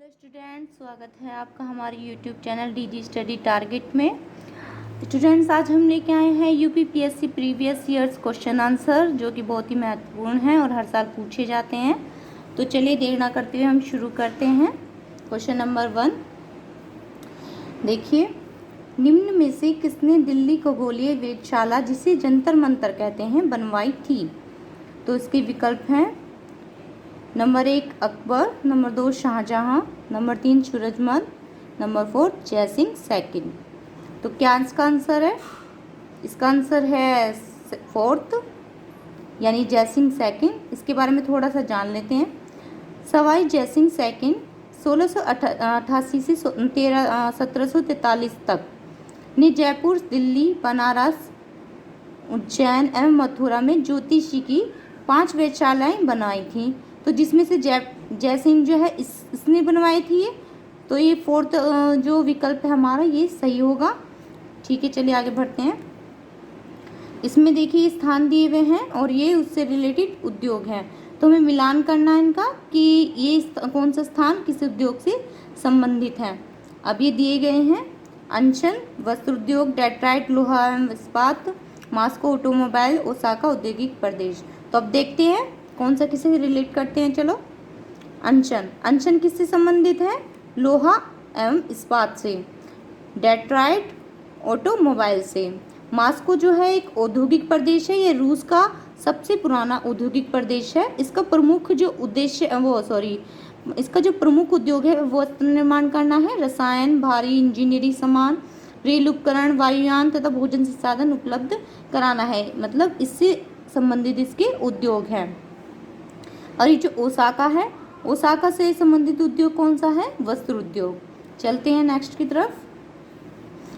Hello student, स्वागत है आपका हमारे YouTube channel DG study target में। स्टूडेंट्स, आज हम लेके आए हैं UPPSC previous years question answer, जो कि बहुत ही महत्वपूर्ण हैं और हर साल पूछे जाते हैं। तो चलिए देर ना करते हुए हम शुरू करते हैं। क्वेश्चन नंबर 1 देखिए, निम्न में से किसने दिल्ली खगोलीय वेधशाला, जिसे जंतर मंतर कहते हैं, बनवाई थी? तो इसके विकल्प हैं number 1 Akbar, number 2 Shah Jahan, number 3 Surajmal, number 4 Jai Singh second. तो क्या इसका आंसर है? इसका आंसर है फोर्थ, यानी जयसिंह सेकंड। इसके बारे में थोड़ा सा जान लेते हैं। सवाई जयसिंह सेकंड 1688 से 1743 तक ने जयपुर, दिल्ली, बनारस, उज्जैन एवं मथुरा में ज्योतिषी की 5 वेधशालाएं बनाई थी। तो जिसमें से जयसिंह जो है इसने बनवाई थी ये। तो ये फोर्थ जो विकल्प है हमारा, ये सही होगा। ठीक है, चलिए आगे बढ़ते हैं। इसमें देखिए स्थान दिए हुए हैं और ये उससे रिलेटेड उद्योग हैं। तो हमें मिलान करना है इनका कि ये कौन सा स्थान किस उद्योग से संबंधित है। अब ये दिए गए हैं अनशन वस्त्र उद्योग, डेट्राइट लोहा एवं इस्पात, मास्को ऑटोमोबाइल, ओसाका औद्योगिक प्रदेश। तो अब देखते हैं कौन सा किससे रिलेट करते हैं। चलो, अनशन किससे संबंधित है? लोहा एवं इस्पात से। डेट्राइट ऑटोमोबाइल से। मास्को जो है एक औद्योगिक प्रदेश है, ये रूस का सबसे पुराना औद्योगिक प्रदेश है। इसका प्रमुख जो उद्देश्य इसका जो प्रमुख उद्योग है वो वस्त्र निर्माण करना है, रसायन, भारी इंजीनियरिंग सामान, रेल उपकरण, वायुयान तथा भोजन संसाधन उपलब्ध कराना है। मतलब इससे संबंधित इसके उद्योग हैं। और ये जो ओसाका है, ओसाका से संबंधित उद्योग कौन सा है? वस्त्र उद्योग। चलते हैं नेक्स्ट की तरफ।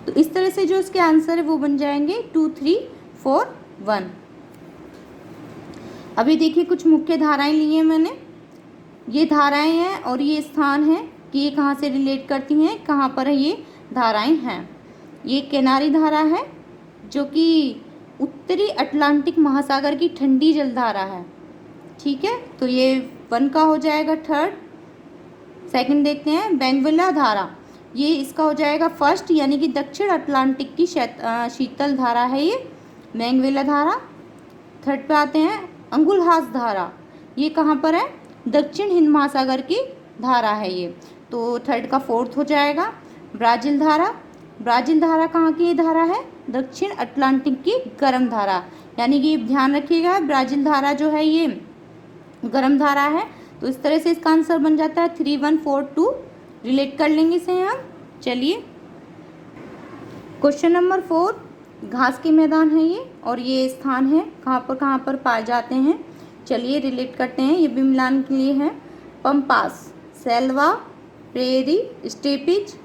तो इस तरह से जो इसके आंसर है वो बन जाएंगे 2, 3, 4, 1। अभी देखिए कुछ मुख्य धाराएं ली हैं मैंने। ये धाराएं हैं और ये स्थान है कि ये कहाँ से रिलेट करती हैं, कहाँ पर ये धाराएं हैं। ये किनारी धारा है जो कि उत्तरी अटलांटिक महासागर की ठंडी जलधारा है। ठीक है, तो ये 1 का हो जाएगा थर्ड। सेकंड देखते हैं बेंगविला धारा, ये इसका हो जाएगा फर्स्ट, यानी कि दक्षिण अटलांटिक की शीतल धारा है ये बेंगविला धारा। थर्ड पे आते हैं अंगुलहास धारा, ये कहाँ पर है? दक्षिण हिंद महासागर की धारा है ये। तो थर्ड का फोर्थ हो जाएगा ब्राज़ील धारा। ब्राज़ील धारा कहाँ की धारा है? दक्षिण अटलांटिक की गर्म धारा, यानी कि ध्यान रखिएगा ब्राज़ील धारा जो है ये गर्म धारा है। तो इस तरह से इसका आंसर बन जाता है 3, 1, 4, 2। रिलेट कर लेंगे इसे हम। चलिए क्वेश्चन नंबर 4, घास के मैदान है ये और ये स्थान है कहाँ पर पाए जाते हैं। चलिए रिलेट करते हैं, ये भी मिलान के लिए है। पंपास, सेल्वा, प्रेरी, स्टेपिज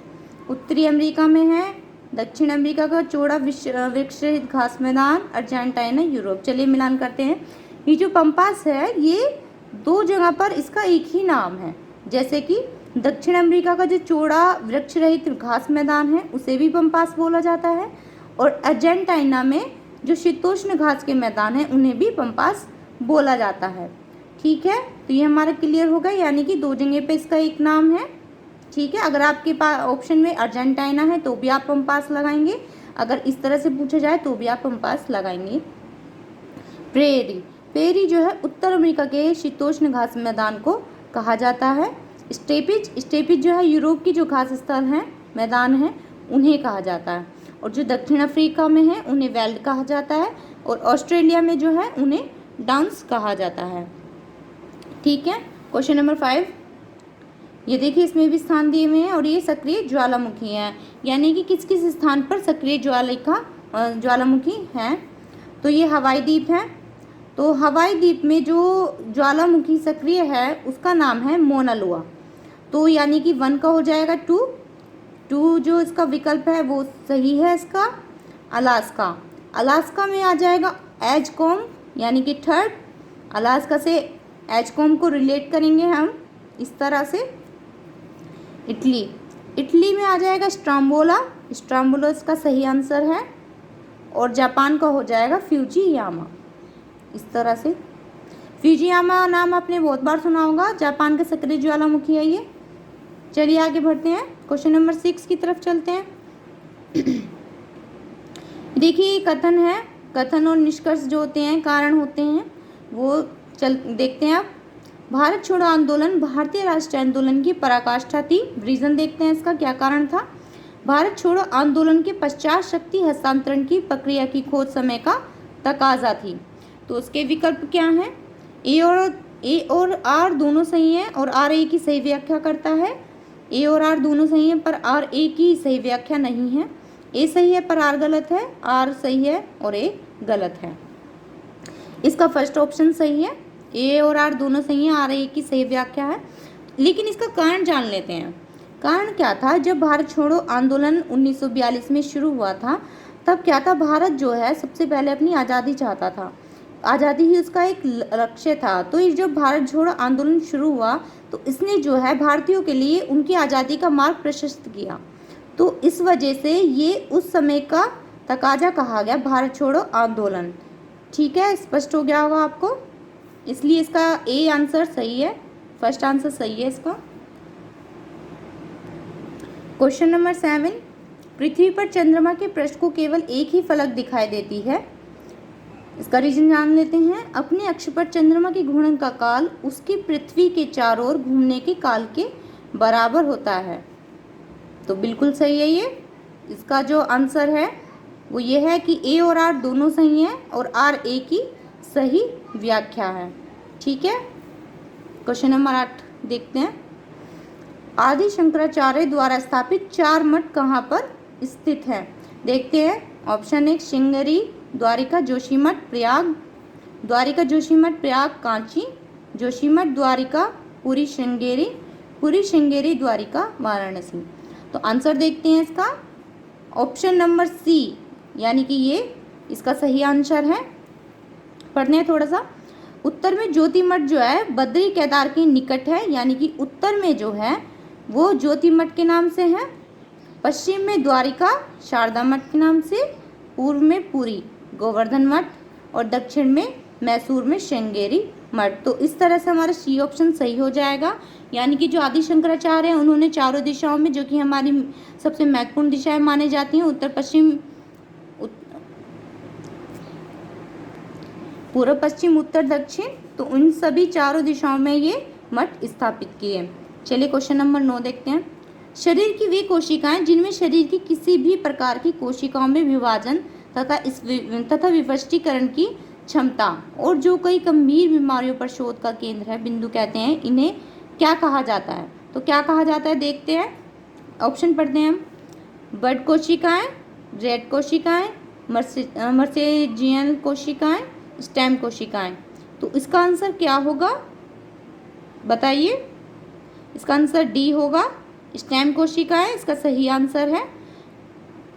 उत्तरी अमेरिका में है। दक्षिण अमेरिका का चौड़ा वृक्ष रहित घास मैदान अर्जेंटीना, यूरोप। चलिए मिलान करते हैं। ये जो पंपास है ये 2 जगह पर इसका एक ही नाम है। जैसे कि दक्षिण अमेरिका का जो चौड़ा वृक्ष रहित घास मैदान है उसे भी पंपास बोला जाता है, और अर्जेंटीना में जो शीतोष्ण घास के मैदान हैं उन्हें भी पंपास बोला जाता है। ठीक है, तो ये हमारा क्लियर हो गया, यानी कि 2 जगह पे इसका एक नाम है। ठीक है, अगर आपके पास ऑप्शन में अर्जेंटीना है तो भी आप पंपास लगाएंगे, अगर इस तरह से पूछा जाए तो भी आप पंपास लगाएंगे। प्रेरी, प्रेरी जो है उत्तर अमेरिका के शीतोष्ण घास मैदान को कहा जाता है। स्टेपिज जो है यूरोप की जो घास स्थल हैं, मैदान हैं, उन्हें कहा जाता है। और जो दक्षिण अफ्रीका में है उन्हें वेल्ड कहा जाता है, और ऑस्ट्रेलिया में जो है उन्हें डाउन्स कहा जाता है। ठीक है, क्वेश्चन नंबर 5, ये देखिए इसमें भी स्थान दिए हुए हैं और ये सक्रिय ज्वालामुखी हैं, यानी कि किस किस स्थान पर सक्रिय ज्वालामुखी हैं। तो ये हवाई द्वीप है। तो हवाई द्वीप में जो ज्वालामुखी सक्रिय है उसका नाम है मोना लोआ। तो यानी कि 1 का हो जाएगा 2 जो इसका विकल्प है वो सही है इसका। अलास्का में आ जाएगा एजकॉम, यानी कि थर्ड। अलास्का से एजकॉम को रिलेट करेंगे हम इस तरह से। इटली में आ जाएगा स्ट्राम्बोला इसका सही आंसर है। और जापान का हो जाएगा फ्यूजियामा। इस तरह से फ्यूजियामा नाम आपने बहुत बार सुना होगा, जापान का सक्रिय ज्वालामुखी है ये। चलिए आगे बढ़ते हैं, क्वेश्चन नंबर 6 की तरफ चलते हैं। देखिए कथन है, कथन और निष्कर्ष जो होते हैं, कारण होते हैं, वो देखते हैं आप। भारत छोड़ो आंदोलन भारतीय राष्ट्रीय आंदोलन की पराकाष्ठा थी। रीजन देखते हैं इसका, क्या कारण था। भारत छोड़ो आंदोलन के पश्चात शक्ति हस्तांतरण की प्रक्रिया की खोज समय का तकाजा थी। तो उसके विकल्प क्या हैं। ए और आर दोनों सही हैं और आर ए की सही व्याख्या करता है। ए और आर दोनों सही हैं पर आर ए की सही व्याख्या नहीं है। ए सही है पर आर गलत है, आर सही है और ए गलत है। इसका फर्स्ट ऑप्शन सही है, ए और आर दोनों सही हैं, आर ए की सही व्याख्या है। लेकिन इसका कारण जान लेते हैं। कारण क्या था, जब भारत छोड़ो आंदोलन 1942 में शुरू हुआ था, तब क्या था, भारत जो है सबसे पहले अपनी आज़ादी चाहता था। आज़ादी ही उसका एक लक्ष्य था। तो ये जब भारत छोड़ो आंदोलन शुरू हुआ तो इसने जो है भारतीयों के लिए उनकी आज़ादी का मार्ग प्रशस्त किया। तो इस वजह से ये उस समय का तकाजा कहा गया भारत छोड़ो आंदोलन। ठीक है, स्पष्ट हो गया होगा आपको। इसलिए इसका ए आंसर सही है, फर्स्ट आंसर सही है इसका। क्वेश्चन नंबर 7, पृथ्वी पर चंद्रमा के पृष्ठ को केवल एक ही फलक दिखाई देती है। इसका रीजन जान लेते हैं। अपने अक्ष पर चंद्रमा के घूर्णन का काल उसकी पृथ्वी के चारों ओर घूमने के काल के बराबर होता है। तो बिल्कुल सही है ये। इसका जो आंसर है वो ये है कि ए और आर दोनों सही हैं और आर ए की सही व्याख्या है। ठीक है, क्वेश्चन नंबर 8 देखते हैं। आदि शंकराचार्य द्वारा स्थापित 4 मठ कहाँ पर स्थित हैं। देखते हैं। ऑप्शन 1 श्रृंगेरी, द्वारिका, जोशीमठ, प्रयाग। द्वारिका, जोशीमठ, प्रयाग, कांची। जोशीमठ, द्वारिका, पुरी, श्रृंगेरी। पुरी, श्रृंगेरी, द्वारिका, वाराणसी। तो आंसर देखते हैं इसका। ऑप्शन नंबर सी यानी कि ये इसका सही आंसर है। पढ़ते हैं थोड़ा सा। उत्तर में ज्योतिमठ जो है बद्री केदार के निकट है, यानी कि उत्तर में जो है वो ज्योतिमठ के नाम से है। पश्चिम में द्वारिका शारदा मठ के नाम से, पूर्व में पुरी गोवर्धन मठ और दक्षिण में मैसूर में श्रृंगेरी मठ। तो इस तरह से हमारा सी ऑप्शन सही हो जाएगा। यानी कि जो आदि शंकराचार्य हैं उन्होंने चारों दिशाओं में, जो कि हमारी सबसे महत्वपूर्ण दिशाएं मानी जाती हैं, उत्तर पश्चिम, पूर्व पश्चिम उत्तर दक्षिण, तो उन सभी चारों दिशाओं में ये मठ स्थापित किए। चलिए क्वेश्चन नंबर 9 देखते हैं। शरीर की वे कोशिकाएं जिनमें शरीर की किसी भी प्रकार की कोशिकाओं में विभाजन तथा विपष्टीकरण की क्षमता और जो कई गंभीर बीमारियों पर शोध का केंद्र है, बिंदु कहते हैं, इन्हें क्या कहा जाता है। तो क्या कहा जाता है देखते हैं। ऑप्शन पढ़ते हैं हम। बड कोशिकाएं, रेड कोशिकाएं, मर्सेजियन कोशिकाएं, स्टेम कोशिकाएं। तो इसका आंसर क्या होगा बताइए। इसका आंसर डी होगा, स्टेम कोशिकाएं इसका सही आंसर है।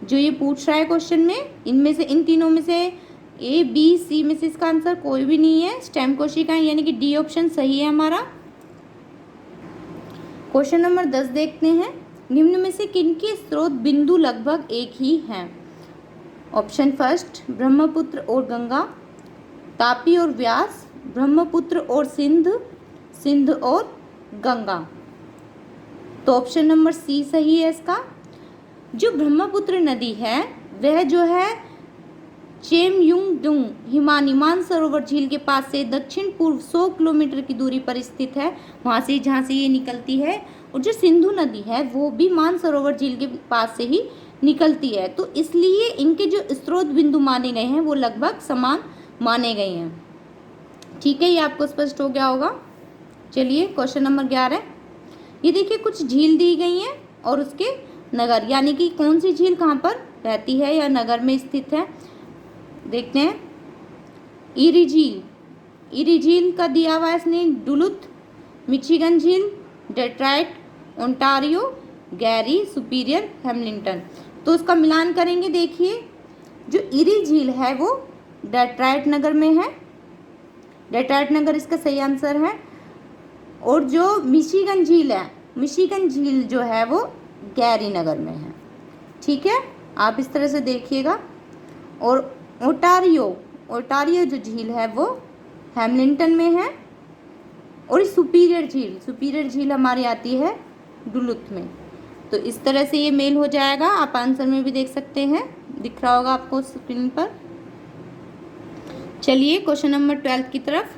जो ये पूछ रहा है क्वेश्चन में, इनमें से, इन तीनों में से ए बी सी में से इसका आंसर कोई भी नहीं है, स्टेम कोशिकाएं, यानी कि डी ऑप्शन सही है हमारा। क्वेश्चन नंबर 10 देखते हैं। निम्न में से किनके स्रोत बिंदु लगभग एक ही हैं। ऑप्शन फर्स्ट ब्रह्मपुत्र और गंगा, तापी और व्यास, ब्रह्मपुत्र और सिंध, सिंध और गंगा। तो ऑप्शन नंबर सी सही है इसका। जो ब्रह्मपुत्र नदी है वह जो है चेमयुंगडुंग हिमानी मानसरोवर झील के पास से दक्षिण पूर्व 100 किलोमीटर की दूरी पर स्थित है, वहाँ से जहाँ से ये निकलती है। और जो सिंधु नदी है वो भी मानसरोवर झील के पास से ही निकलती है। तो इसलिए इनके जो स्रोत बिंदु माने गए हैं वो लगभग समान माने गए हैं। ठीक है, ये आपको स्पष्ट हो गया होगा। चलिए क्वेश्चन नंबर 11। ये देखिए कुछ झील दी गई हैं और उसके नगर, यानी कि कौन सी झील कहाँ पर रहती है या नगर में स्थित है। देखते हैं। ईरी झील, ईरी झील का दिया हुआ है इसने डुलुथ, मिचिगन झील, Detroit, Ontario, Gary, superior, Hamilton. तो उसका मिलान करेंगे। देखिए जो ईरी झील है वो डेट्राइट नगर में है, डेट्राइट नगर इसका सही आंसर है। और जो मिशिगन झील है, मिशिगन झील जो है वो गैरी नगर में है। ठीक है, आप इस तरह से देखिएगा। और ओंटारियो, ओंटारियो जो झील है वो हैमिल्टन में है। और सुपीरियर झील, सुपीरियर झील हमारी आती है डुलुथ में। तो इस तरह से ये मेल हो जाएगा। आप आंसर में भी देख सकते हैं, दिख रहा होगा आपको स्क्रीन पर। चलिए क्वेश्चन नंबर 12 की तरफ।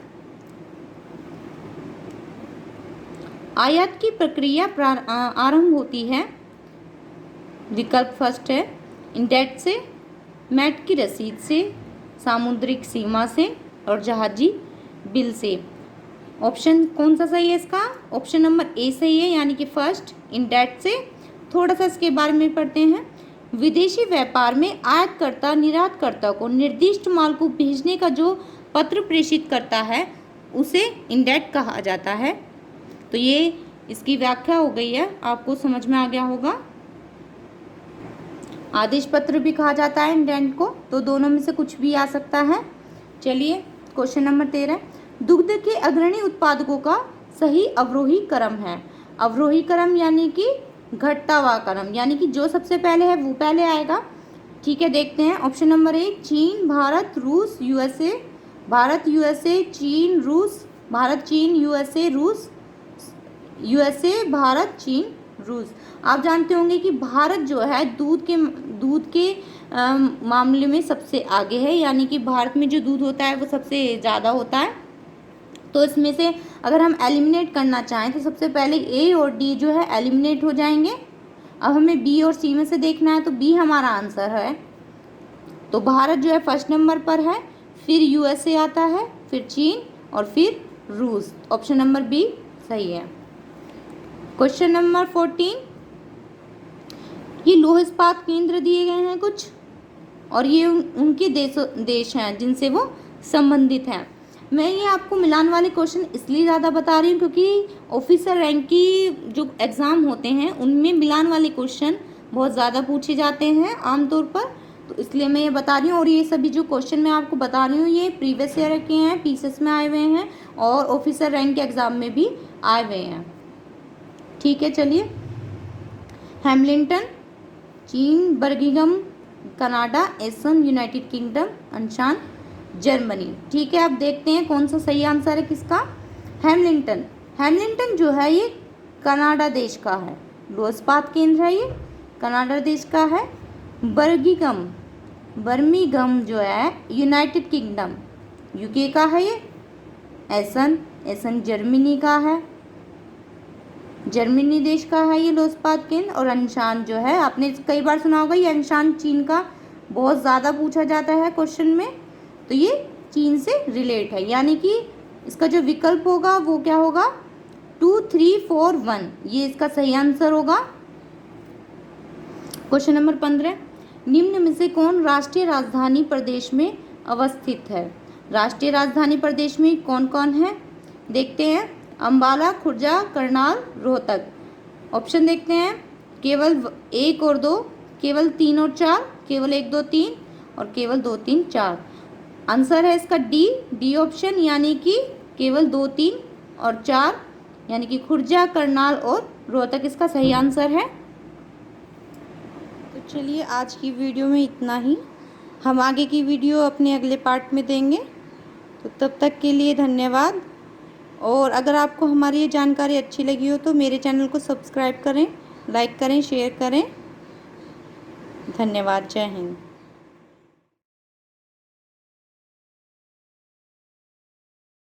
आयात की प्रक्रिया आरंभ होती है, विकल्प फर्स्ट है इंडेट से, मैट की रसीद से, सामुद्रिक सीमा से और जहाजी बिल से। ऑप्शन कौन सा सही है इसका? ऑप्शन नंबर ए सही है, यानी कि फर्स्ट इंडेट से। थोड़ा सा इसके बारे में पढ़ते हैं। विदेशी व्यापार में आयातकर्ता निर्यातकर्ता को निर्दिष्ट माल को भेजने का जो पत्र प्रेषित करता है उसे इंडेट कहा जाता है। तो ये इसकी व्याख्या हो गई है, आपको समझ में आ गया होगा। आदेश पत्र भी कहा जाता है इंडेंट को, तो दोनों में से कुछ भी आ सकता है। चलिए क्वेश्चन नंबर 13, दुग्ध के अग्रणी उत्पादकों का सही अवरोही क्रम है। अवरोही क्रम यानी कि घटता हुआ क्रम, यानी कि जो सबसे पहले है वो पहले आएगा। ठीक है, देखते हैं। ऑप्शन नंबर 1 चीन, भारत, रूस, यूएसए। भारत, यूएसए, चीन, रूस। भारत, चीन, यूएसए, रूस। यूएसए, भारत, चीन, रूस। आप जानते होंगे कि भारत जो है दूध के मामले में सबसे आगे है, यानी कि भारत में जो दूध होता है वो सबसे ज़्यादा होता है। तो इसमें से अगर हम एलिमिनेट करना चाहें तो सबसे पहले ए और डी जो है एलिमिनेट हो जाएंगे। अब हमें बी और सी में से देखना है, तो बी हमारा आंसर है। तो भारत जो है फर्स्ट नंबर पर है, फिर यूएसए आता है, फिर चीन और फिर रूस। ऑप्शन नंबर बी सही है। क्वेश्चन नंबर 14, ये लौह इस्पात केंद्र दिए गए हैं कुछ, और ये उनके देश हैं जिनसे वो संबंधित हैं। मैं ये आपको मिलान वाले क्वेश्चन इसलिए ज़्यादा बता रही हूँ क्योंकि ऑफिसर रैंक की जो एग्ज़ाम होते हैं उनमें मिलान वाले क्वेश्चन बहुत ज़्यादा पूछे जाते हैं आमतौर पर, तो इसलिए मैं ये बता रही हूँ। और ये सभी जो क्वेश्चन मैं आपको बता रही हूँ ये प्रीवियस ईयर के हैं, पीसीएस में आए हुए हैं और ऑफिसर रैंक के एग्ज़ाम में भी आए हुए हैं। ठीक है, चलिए। हैमिल्टन चीन, बर्मिंघम कनाडा, एसन यूनाइटेड किंगडम, अनशान जर्मनी। ठीक है, अब देखते हैं कौन सा सही आंसर है किसका। हैमिल्टन। हैमिल्टन जो है ये कनाडा देश का है, लौह इस्पात केंद्र है, ये कनाडा देश का है। बर्मिंघम जो है यूनाइटेड किंगडम यूके का है ये। एसन जर्मनी का है, जर्मनी देश का है ये लौह इस्पात केंद्र। और अनशान जो है, आपने कई बार सुना होगा, ये अनशान चीन का बहुत ज़्यादा पूछा जाता है क्वेश्चन में, तो ये चीन से रिलेट है, यानी कि इसका जो विकल्प होगा वो क्या होगा 2, 3, 4, 1, ये इसका सही आंसर होगा। क्वेश्चन नंबर 15, निम्न में से कौन राष्ट्रीय राजधानी प्रदेश में अवस्थित है। राष्ट्रीय राजधानी प्रदेश में कौन कौन है देखते हैं। अम्बाला, खुर्जा, करनाल, रोहतक। ऑप्शन देखते हैं, केवल 1 और 2, केवल 3 और 4, केवल 1, 2, 3 और केवल 2, 3, 4। आंसर है इसका डी ऑप्शन, यानी कि केवल 2, 3 और 4, यानी कि खुर्जा, करनाल और रोहतक इसका सही आंसर है। तो चलिए आज की वीडियो में इतना ही, हम आगे की वीडियो अपने अगले पार्ट में देंगे। तो तब तक के लिए धन्यवाद। और अगर आपको हमारी ये जानकारी अच्छी लगी हो तो मेरे चैनल को सब्सक्राइब करें, लाइक करें, शेयर करें। धन्यवाद। जय हिंद।